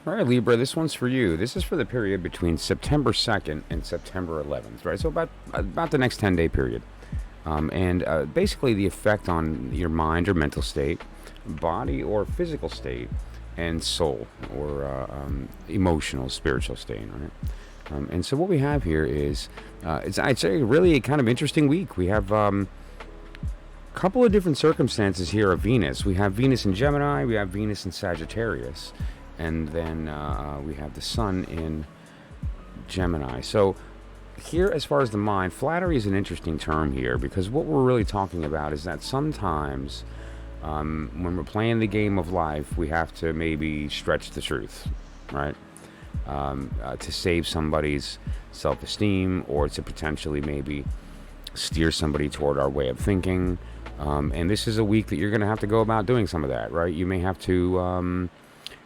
All right, Libra, this one's for you. This is for the period between September 2nd and September 11th, right? So about the next 10-day period. Basically the effect on your mind or mental state, body or physical state, and soul or emotional, spiritual state, right? And so what we have here is, I'd say really a kind of interesting week. We have couple of different circumstances here of Venus. We have Venus in Gemini, we have Venus in Sagittarius, and then we have the Sun in Gemini. So here, as far as the mind, flattery is an interesting term here, because what we're really talking about is that sometimes when we're playing the game of life, we have to maybe stretch the truth, right? To save somebody's self-esteem, or to potentially maybe steer somebody toward our way of thinking. And this is a week that you're going to have to go about doing some of that, right? You may have to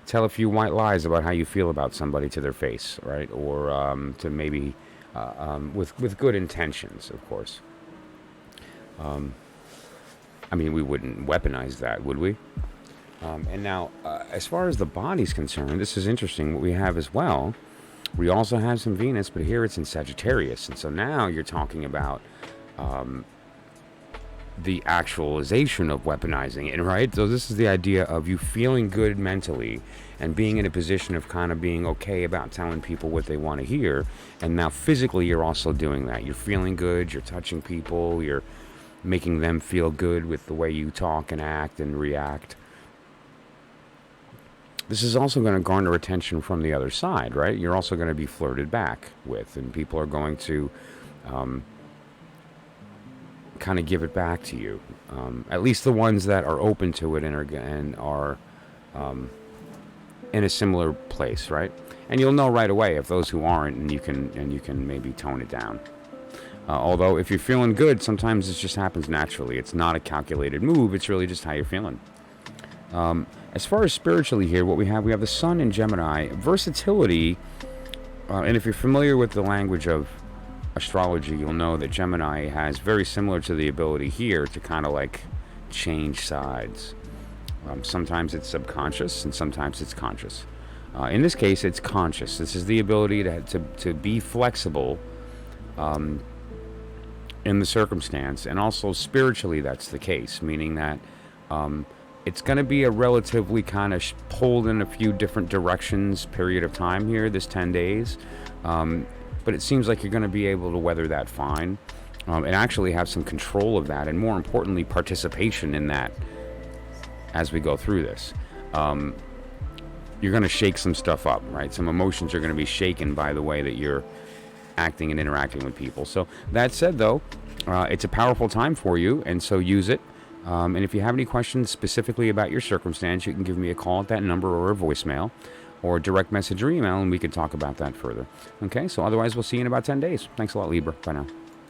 tell a few white lies about how you feel about somebody to their face, right? Or to maybe with good intentions, of course. I mean, we wouldn't weaponize that, would we? And now, as far as the body's concerned, this is interesting. What we have as well, we also have some Venus, but here it's in Sagittarius. And so now you're talking about the actualization of weaponizing it, right? So this is the idea of you feeling good mentally and being in a position of kind of being okay about telling people what they want to hear. And now physically you're also doing that. You're feeling good, you're touching people, you're making them feel good with the way you talk and act and react. This is also going to garner attention from the other side, right? You're also going to be flirted back with, and people are going to kind of give it back to you. At least the ones that are open to it and are in a similar place, right? And you'll know right away if those who aren't, and you can maybe tone it down. Although if you're feeling good, sometimes this just happens naturally. It's not a calculated move. It's really just how you're feeling. As far as spiritually here, what we have the Sun in Gemini. Versatility, and if you're familiar with the language of astrology, you'll know that Gemini has very similar to the ability here to kind of like change sides. Sometimes it's subconscious and sometimes it's conscious. In this case, it's conscious. This is the ability to be flexible in the circumstance, and also spiritually that's the case, meaning that it's going to be a relatively kind of pulled in a few different directions period of time here, this 10 days. But it seems like you're going to be able to weather that fine, and actually have some control of that, and more importantly, participation in that as we go through this. You're going to shake some stuff up, right? Some emotions are going to be shaken by the way that you're acting and interacting with people. So that said, though, it's a powerful time for you, and so use it. And if you have any questions specifically about your circumstance, you can give me a call at that number, or a voicemail, or direct message or email, and we can talk about that further. Okay, so otherwise we'll see you in about 10 days. Thanks a lot, Libra. Bye now.